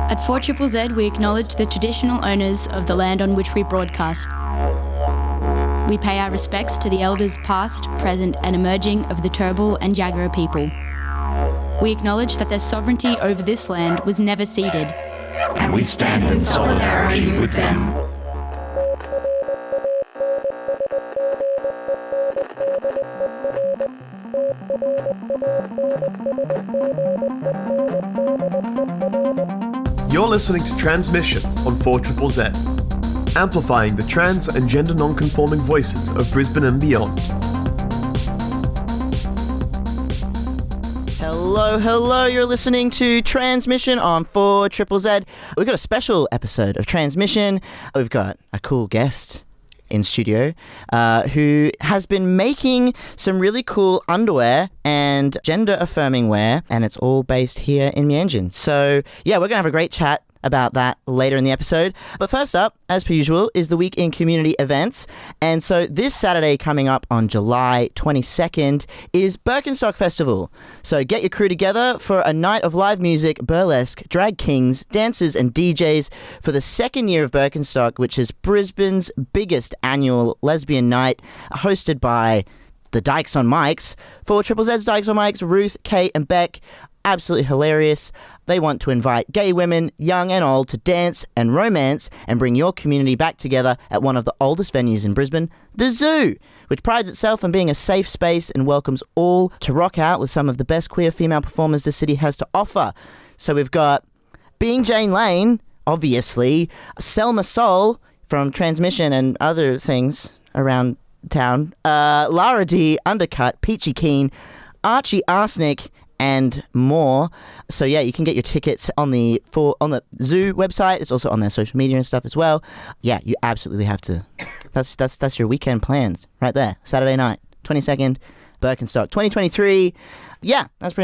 At 4ZZZ, we acknowledge the traditional owners of the land on which we broadcast. We pay our respects to the elders past, present and emerging of the Turrbal and Jagera people. We acknowledge that their sovereignty over this land was never ceded. And we stand in solidarity with them. You're listening to Transmission on 4ZZZ, amplifying the trans and gender non-conforming voices of Brisbane and beyond. Hello, you're listening to Transmission on 4ZZZ. We've got a special episode of Transmission. We've got a cool guest in studio who has been making some really cool underwear and gender-affirming wear, and it's all based here in Mianjin. So, yeah, we're going to have a great chat about that later in the episode. But first up, as per usual, is the week in community events. And so this Saturday coming up on July 22nd is Birkenstock Festival. So get your crew together for a night of live music, burlesque, drag kings, dancers and DJs for the second year of Birkenstock, which is Brisbane's biggest annual lesbian night, hosted by the Dykes on Mics. 4ZZZ's Dykes on Mics, Ruth, Kate and Beck. Absolutely hilarious. They want to invite gay women, young and old, to dance and romance and bring your community back together at one of the oldest venues in Brisbane, the Zoo, which prides itself on being a safe space and welcomes all to rock out with some of the best queer female performers the city has to offer. So we've got Being Jane Lane, obviously, Selma Soul from Transmission and other things around town, Lara D, Undercut, Peachy Keen, Archie Arsenic, and more. So yeah, you can get your tickets on the Zoo website. It's also on their social media and stuff as well. Yeah, you absolutely have to. That's your weekend plans right there. Saturday night, 22nd, Birkenstock, 2023. Yeah, that's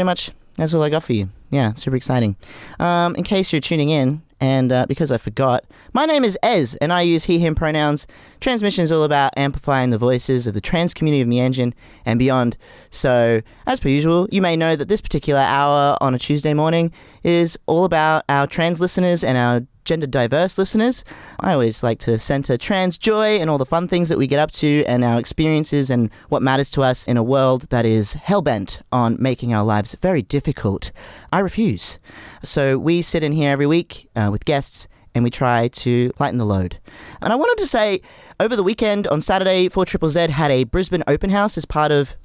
all I got for you. Yeah, super exciting. In case you're tuning in, and because I forgot, my name is Ez, and I use he, him pronouns. Transmission is all about amplifying the voices of the trans community of Mianjin and beyond. So, as per usual, you may know that this particular hour on a Tuesday morning is all about our trans listeners and our gender diverse listeners. I always like to center trans joy and all the fun things that we get up to and our experiences and what matters to us in a world that is hellbent on making our lives very difficult. I refuse. So we sit in here every week with guests and we try to lighten the load. And I wanted to say, over the weekend on Saturday, 4ZZZ had a Brisbane open house as part of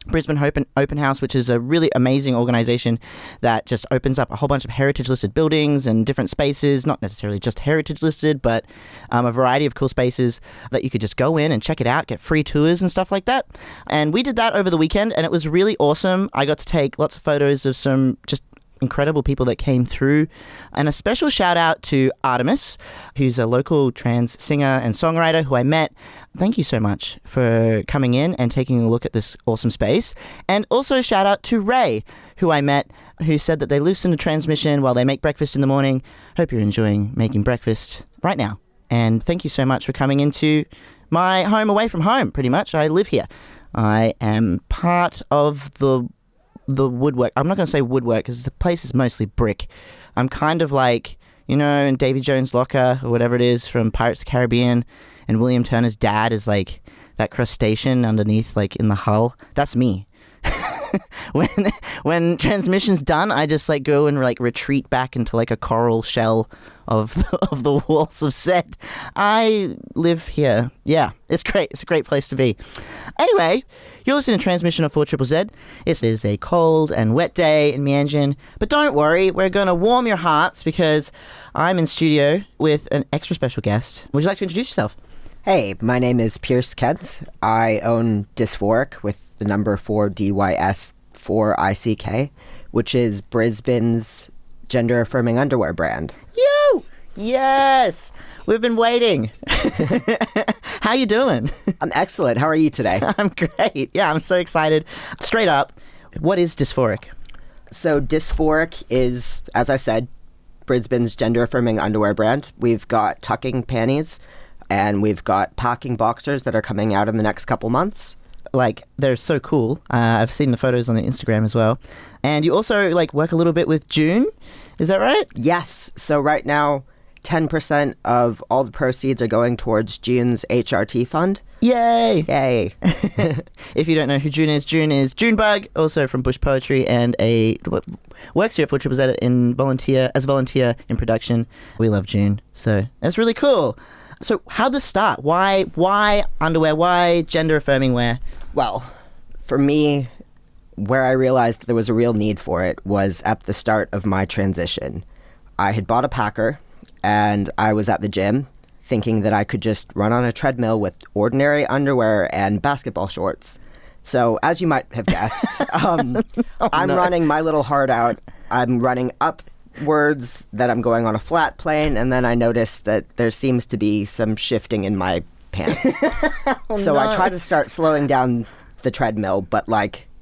Brisbane Open House, which is a really amazing organisation that just opens up a whole bunch of heritage-listed buildings and different spaces, not necessarily just heritage-listed, but a variety of cool spaces that you could just go in and check it out, get free tours and stuff like that. And we did that over the weekend, and it was really awesome. I got to take lots of photos of some just incredible people that came through, and a special shout out to Artemis, who's a local trans singer and songwriter who I met. Thank you so much for coming in and taking a look at this awesome space. And also shout out to Ray, who I met, who said that they listen to Transmission while they make breakfast in the morning. Hope you're enjoying making breakfast right now. And thank you so much for coming into my home away from home, pretty much. I live here. I am part of the woodwork. I'm not going to say woodwork because the place is mostly brick. I'm kind of like, you know, in Davy Jones' locker or whatever it is from Pirates of the Caribbean, and William Turner's dad is like that crustacean underneath, like in the hull. That's me. When Transmission's done, I just like go and like retreat back into like a coral shell of the walls of set. I live here. Yeah, it's great. It's a great place to be. Anyway, you're listening to Transmission of 4ZZZ. It is a cold and wet day in Mianjin, but don't worry, we're going to warm your hearts because I'm in studio with an extra special guest. Would you like to introduce yourself? Hey, my name is Pierce Kent. I own Dy4ick with the number 4 Dy4ick, which is Brisbane's gender-affirming underwear brand. You! Yes! We've been waiting. How you doing? I'm excellent. How are you today? I'm great. Yeah, I'm so excited. Straight up, what is Dy4ick? So Dy4ick is, as I said, Brisbane's gender-affirming underwear brand. We've got tucking panties, and we've got packing boxers that are coming out in the next couple months. Like, they're so cool. I've seen the photos on the Instagram as well. And you also, like, work a little bit with June. Is that right? Yes. So right now, 10% of all the proceeds are going towards June's HRT fund. Yay! Yay. If you don't know who June is Junebug, also from Bush Poetry, and works here at 4ZZZ as a volunteer in production. We love June, so that's really cool. So how'd this start? Why underwear? Why gender-affirming wear? Well, for me, where I realized there was a real need for it was at the start of my transition. I had bought a packer, and I was at the gym thinking that I could just run on a treadmill with ordinary underwear and basketball shorts. So, as you might have guessed, I'm running my little heart out. I'm running upwards, then I'm going on a flat plane, and then I noticed that there seems to be some shifting in my pants. I try to start slowing down the treadmill, but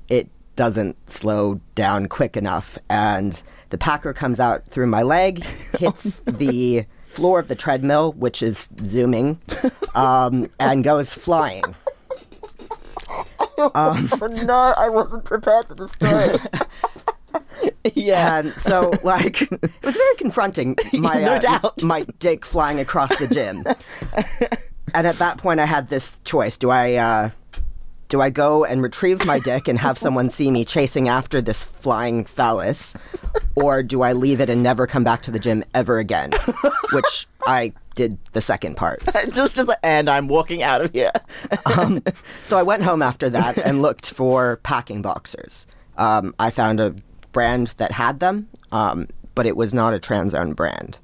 it doesn't slow down quick enough, and the packer comes out through my leg, hits the floor of the treadmill, which is zooming, and goes flying. No, I wasn't prepared for the story. Yeah. And so, it was very confronting, no doubt. my dick flying across the gym. And at that point, I had this choice. Do I go and retrieve my dick and have someone see me chasing after this flying phallus, or do I leave it and never come back to the gym ever again? Which I did the second part. And I'm walking out of here. So I went home after that and looked for packing boxers. I found a brand that had them, but it was not a trans-owned brand.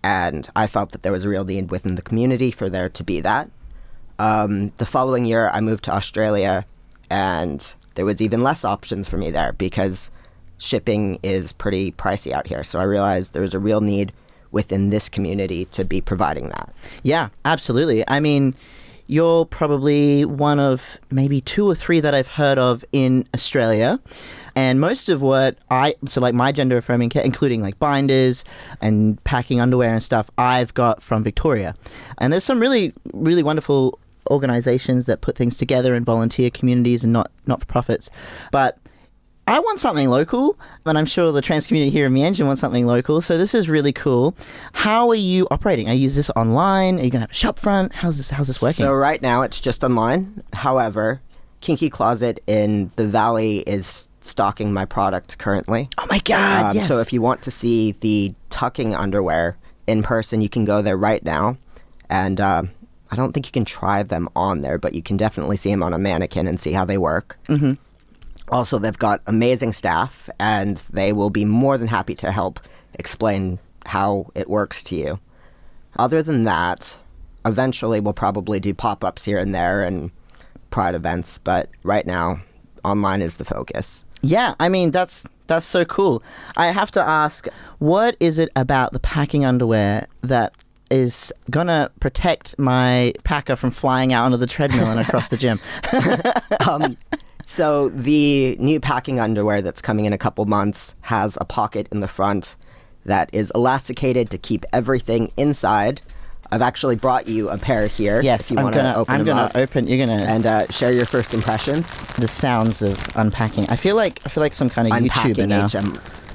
And I felt that there was a real need within the community for there to be that. The following year, I moved to Australia, and there was even less options for me there because shipping is pretty pricey out here. So I realized there was a real need within this community to be providing that. Yeah, absolutely. I mean, you're probably one of maybe 2 or 3 that I've heard of in Australia. And most of what my gender affirming care, including binders and packing underwear and stuff, I've got from Victoria. And there's some really, really wonderful organizations that put things together in volunteer communities and not for profits. But I want something local, and I'm sure the trans community here in Meanjin wants something local. So this is really cool. How are you operating? Are you use this online? Are you gonna have a shop front? How's this working? So right now it's just online. However, Kinky Closet in the Valley is stocking my product currently. Oh my God! Yes. So if you want to see the tucking underwear in person, you can go there right now. And I don't think you can try them on there, but you can definitely see them on a mannequin and see how they work. Mm-hmm. Also, they've got amazing staff, and they will be more than happy to help explain how it works to you. Other than that, eventually we'll probably do pop-ups here and there and Pride events, but right now, online is the focus. Yeah, I mean, that's so cool. I have to ask, what is it about the packing underwear that is gonna protect my packer from flying out onto the treadmill and across the gym? So the new packing underwear that's coming in a couple months has a pocket in the front that is elasticated to keep everything inside. I've actually brought you a pair here. Yes, if you want to open them up. You're gonna and share your first impressions. The sounds of unpacking. I feel like some kind of YouTuber now.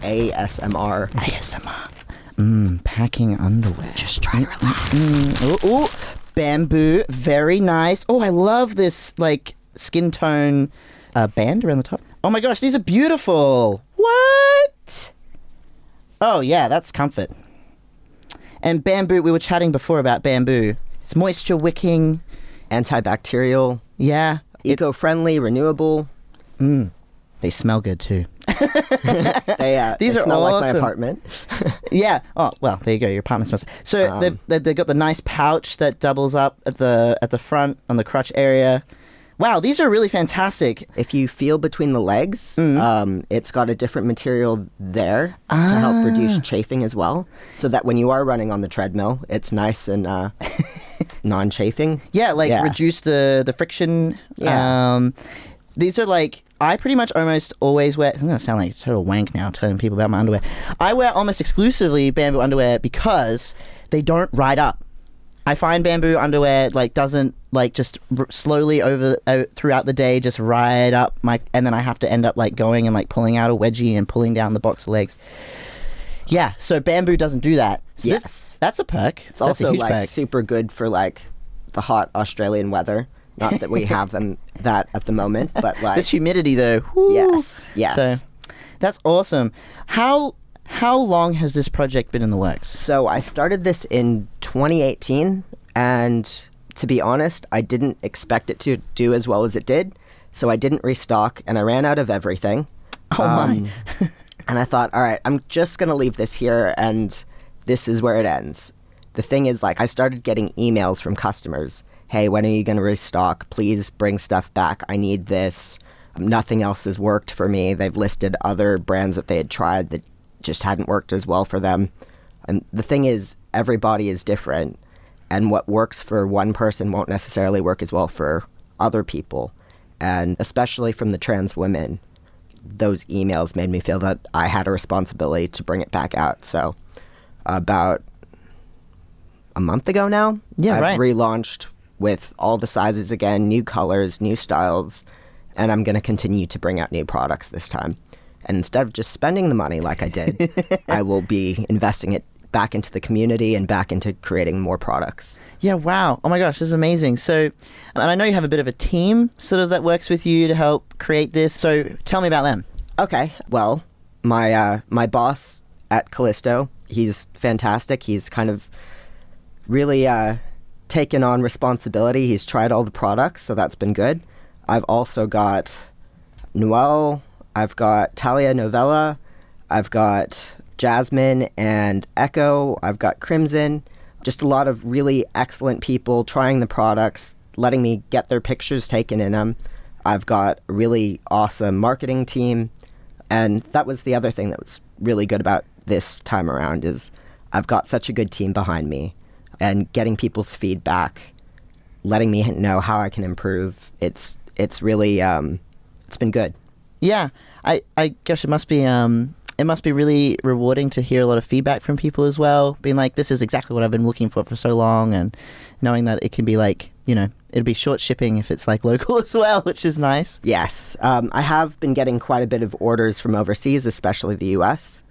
ASMR. ASMR. Packing underwear. Just try to relax. Ooh, bamboo. Very nice. Oh, I love this skin tone band around the top. Oh my gosh, these are beautiful. What? Oh yeah, that's comfort. And bamboo, we were chatting before about bamboo. It's moisture wicking. Antibacterial. Yeah. Eco-friendly, renewable. They smell good too. These are smell awesome. like my apartment. Yeah. Oh well, there you go. Your apartment smells. So they've got the nice pouch that doubles up at the front on the crotch area. Wow, these are really fantastic. If you feel between the legs, it's got a different material there to help reduce chafing as well, so that when you are running on the treadmill, it's nice and non-chafing. Yeah, reduce the friction. Yeah. These are I pretty much almost always wear... I'm going to sound like a total wank now telling people about my underwear. I wear almost exclusively bamboo underwear because they don't ride up. I find bamboo underwear doesn't just slowly throughout the day just ride up and then I have to end up going and pulling out a wedgie and pulling down the box of legs. Yeah, so bamboo doesn't do that. So Yes. that's a perk. It's That's a also huge like perk. super good for like the hot Australian weather. Not that we have that at the moment, but like This humidity though. Whoo. yes. So that's awesome. How long has this project been in the works? So I started this in 2018, and to be honest, I didn't expect it to do as well as it did. So I didn't restock, and I ran out of everything. Oh my. And I thought, all right, I'm just going to leave this here, and this is where it ends. The thing is, like, I started getting emails from customers. Hey, when are you going to restock? Please bring stuff back. I need this. Nothing else has worked for me. They've listed other brands that they had tried that just hadn't worked as well for them. And the thing is, everybody is different. And what works for one person won't necessarily work as well for other people. And especially from the trans women, those emails made me feel that I had a responsibility to bring it back out. So about a month ago now, I've relaunched with all the sizes again, new colors, new styles, and I'm going to continue to bring out new products this time. And instead of just spending the money like I did, I will be investing it back into the community and back into creating more products. Yeah, wow. Oh my gosh, this is amazing. So, and I know you have a bit of a team sort of that works with you to help create this. So tell me about them. Okay, well, my boss at Callisto, he's fantastic. He's kind of really taken on responsibility. He's tried all the products, so that's been good. I've also got Noelle, I've got Talia Novella, I've got Jasmine and Echo, I've got Crimson, just a lot of really excellent people trying the products, letting me get their pictures taken in them. I've got a really awesome marketing team, and that was the other thing that was really good about this time around is I've got such a good team behind me, and getting people's feedback, letting me know how I can improve. It's really it's been good. Yeah, I guess it must be really rewarding to hear a lot of feedback from people as well, being like, this is exactly what I've been looking for so long, and knowing that it can be like, it'll be short shipping if it's like local as well, which is nice. Yes, I have been getting quite a bit of orders from overseas, especially the US.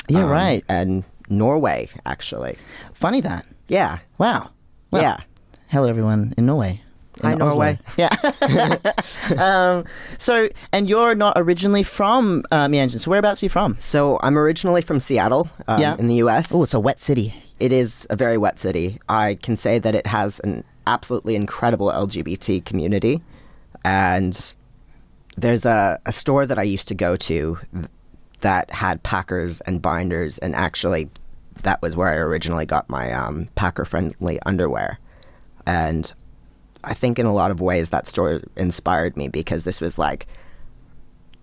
Yeah, right. And Norway, actually. Funny that. Yeah. Wow. Well, yeah. Hello, everyone in Norway. Hi, Norway. Yeah. So, and you're not originally from Meanjin. So whereabouts are you from? So I'm originally from Seattle, in the US. Oh, it's a wet city. It is a very wet city. I can say that it has an absolutely incredible LGBT community. And there's a store that I used to go to that had packers and binders, and actually that was where I originally got my packer-friendly underwear. And I think in a lot of ways that store inspired me, because this was like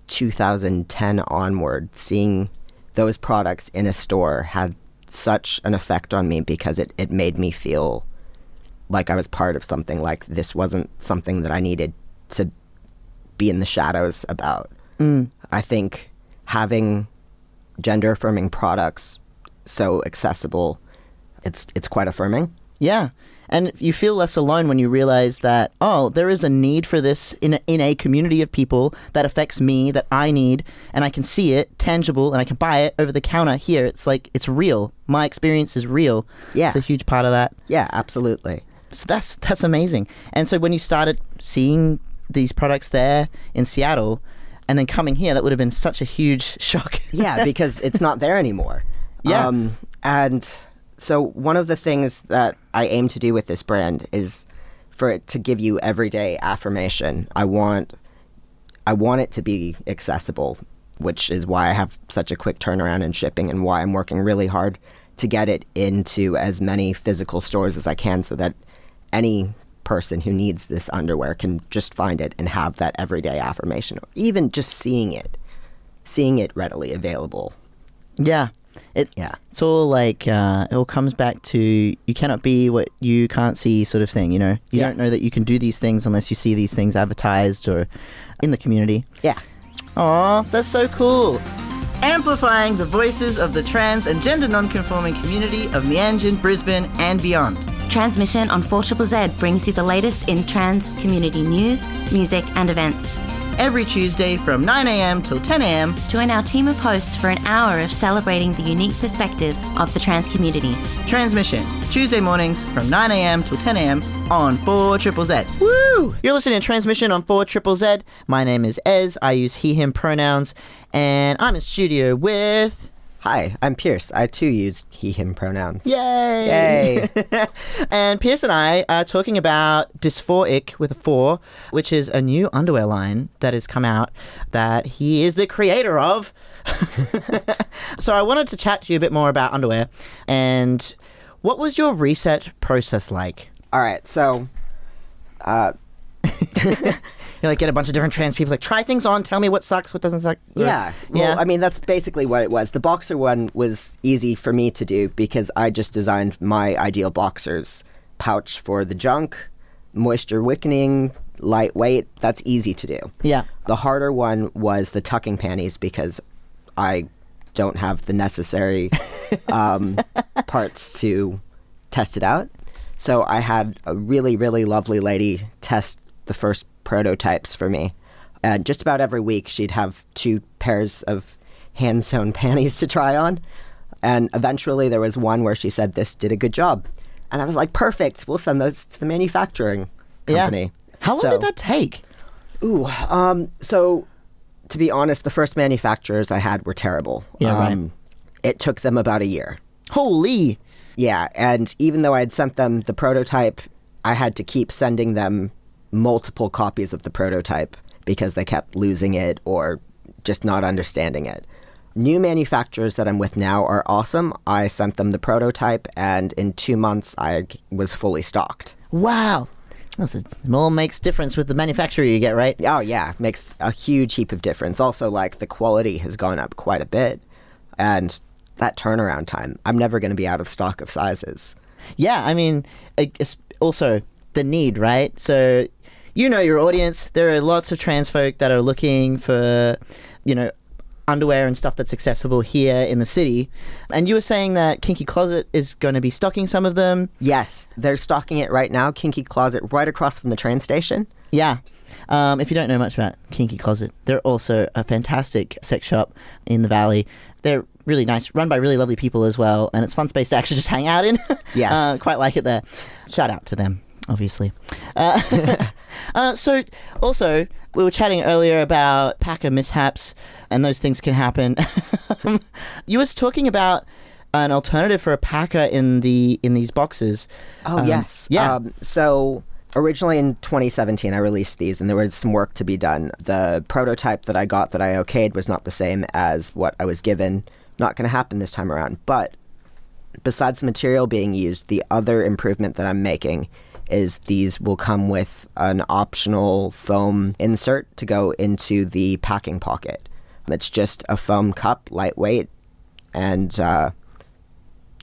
2010 onward. Seeing those products in a store had such an effect on me, because it made me feel like I was part of something. Like this wasn't something that I needed to be in the shadows about. I think having gender-affirming products so accessible, it's quite affirming. Yeah. And you feel less alone when you realize that, oh, there is a need for this in a community of people that affects me, that I need, and I can see it, tangible, and I can buy it over the counter here. It's like, it's real. My experience is real. Yeah. It's a huge part of that. Yeah, absolutely. So that's amazing. And so when you started seeing these products there in Seattle and then coming here, that would have been such a huge shock. Yeah, because it's not there anymore. Yeah. And so one of the things that I aim to do with this brand is for it to give you everyday affirmation. I want it to be accessible, which is why I have such a quick turnaround in shipping, and why I'm working really hard to get it into as many physical stores as I can, so that any person who needs this underwear can just find it and have that everyday affirmation, or even just seeing it readily available. Yeah. It's all like, it all comes back to, you cannot be what you can't see sort of thing, You don't know that you can do these things unless you see these things advertised or in the community. Yeah. Aw, that's so cool. Amplifying the voices of the trans and gender non-conforming community of Meanjin, Brisbane and beyond. Transmission on 4ZZZ brings you the latest in trans community news, music and events. every Tuesday from 9 a.m. till 10 a.m. Join our team of hosts for an hour of celebrating the unique perspectives of the trans community. Transmission, Tuesday mornings from 9 a.m. till 10 a.m. on 4ZZZ. Woo! You're listening to Transmission on 4ZZZ. My name is Ez. I use he, him pronouns. And I'm in studio with... Hi, I'm Pierce. I too use he, him pronouns. Yay! Yay! And Pierce and I are talking about Dy4ick with a 4, which is a new underwear line that has come out that he is the creator of. So I wanted to chat to you a bit more about underwear. And what was your research process like? All right, so... You like get a bunch of different trans people like try things on, tell me what sucks, what doesn't suck. Yeah. Well, I mean, that's basically what it was. The boxer one was easy for me to do because I just designed my ideal boxers. Pouch for the junk, moisture wicking, lightweight. That's easy to do. Yeah. The harder one was the tucking panties because I don't have the necessary parts to test it out. So I had a really, really lovely lady test the first prototypes for me. And just about every week she'd have 2 pairs of hand-sewn panties to try on. And eventually there was one where she said, "This did a good job." And I was like, perfect, we'll send those to the manufacturing company. Yeah. How long did that take? So to be honest, the first manufacturers I had were terrible. Yeah, right. It took them about a year. Holy! Yeah, and even though I had sent them the prototype, I had to keep sending them multiple copies of the prototype because they kept losing it or just not understanding it. New manufacturers that I'm with now are awesome. I sent them the prototype, and in 2 months, I was fully stocked. Wow! It all makes difference with the manufacturer you get, right? Oh, yeah. Makes a huge heap of difference. Also, like, the quality has gone up quite a bit. And that turnaround time, I'm never going to be out of stock of sizes. Yeah, I mean, it's also the need, right? So, you know your audience. There are lots of trans folk that are looking for, underwear and stuff that's accessible here in the city. And you were saying that Kinky Closet is going to be stocking some of them. Yes, they're stocking it right now. Kinky Closet right across from the train station. Yeah. If you don't know much about Kinky Closet, they're also a fantastic sex shop in the Valley. They're really nice, run by really lovely people as well, and it's a fun space to actually just hang out in. Yes. Quite like it there. Shout out to them, obviously. So, also, we were chatting earlier about packer mishaps, and those things can happen. You was talking about an alternative for a packer in these boxes. Oh, yes. Yeah. So originally in 2017, I released these, and there was some work to be done. The prototype that I got that I okayed was not the same as what I was given. Not going to happen this time around. But besides the material being used, the other improvement that I'm making is these will come with an optional foam insert to go into the packing pocket. It's just a foam cup, lightweight, and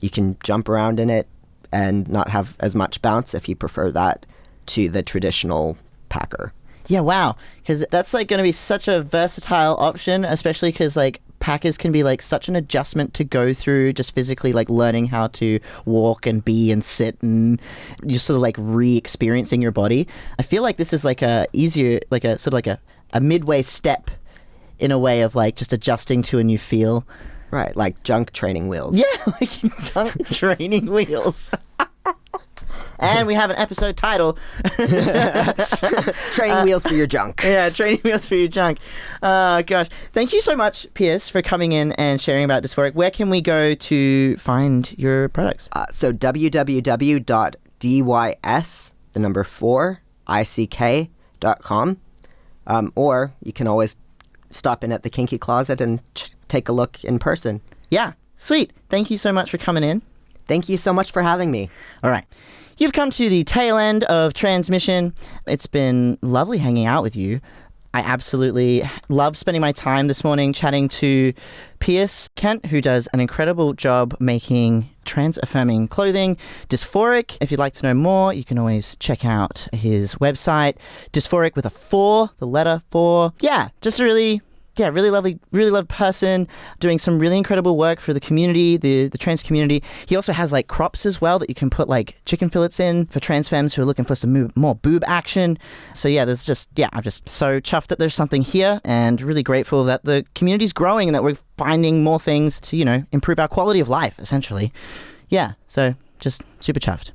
you can jump around in it and not have as much bounce if you prefer that to the traditional packer. Yeah, wow. Because that's like going to be such a versatile option, especially because like packers can be like such an adjustment to go through, just physically like learning how to walk and be and sit, and you're sort of like re-experiencing your body. I feel like this is like a easier, like a sort of like a midway step in a way of like just adjusting to a new feel. Right, like junk training wheels. Yeah, like junk training wheels. And we have an episode title. Training wheels for your junk. Yeah, training wheels for your junk. Gosh. Thank you so much, Pierce, for coming in and sharing about Dy4ick. Where can we go to find your products? So www.dy4ick.com. Or you can always stop in at the Kinky Closet and take a look in person. Yeah, sweet. Thank you so much for coming in. Thank you so much for having me. All right. You've come to the tail end of Transmission. It's been lovely hanging out with you. I absolutely love spending my time this morning chatting to Pierce Kent, who does an incredible job making trans-affirming clothing. Dy4ick, if you'd like to know more, you can always check out his website. Dy4ick with a 4, the letter 4. Yeah, just a really really lovely person doing some really incredible work for the community, the trans community. He also has like crops as well that you can put like chicken fillets in for trans femmes who are looking for some more boob action. So I'm just so chuffed that there's something here, and really grateful that the community's growing and that we're finding more things to, improve our quality of life, essentially. Yeah, so just super chuffed.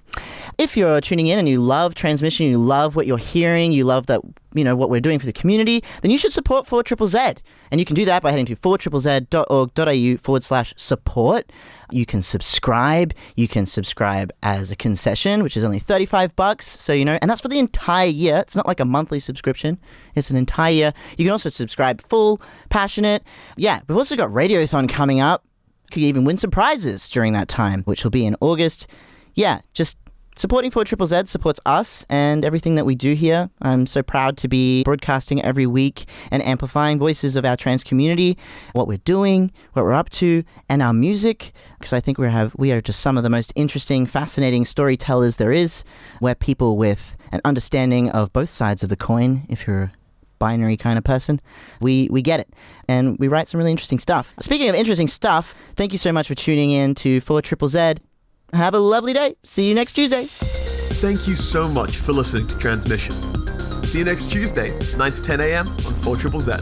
If you're tuning in and you love Transmission, you love what you're hearing, you love that, what we're doing for the community, then you should support 4ZZZ. And you can do that by heading to 4ZZZ.org.au/support. You can subscribe. You can subscribe as a concession, which is only $35. So, and that's for the entire year. It's not like a monthly subscription. It's an entire year. You can also subscribe full, passionate. Yeah, we've also got Radiothon coming up. You could even win some prizes during that time, which will be in August. Yeah, just supporting 4ZZZ supports us and everything that we do here. I'm so proud to be broadcasting every week and amplifying voices of our trans community, what we're doing, what we're up to, and our music, because I think we are just some of the most interesting, fascinating storytellers there is. We're people with an understanding of both sides of the coin, if you're a binary kind of person. We get it, and we write some really interesting stuff. Speaking of interesting stuff, thank you so much for tuning in to 4ZZZ. Have a lovely day. See you next Tuesday. Thank you so much for listening to Transmission. See you next Tuesday, 9 to 10 a.m. on 4ZZZ.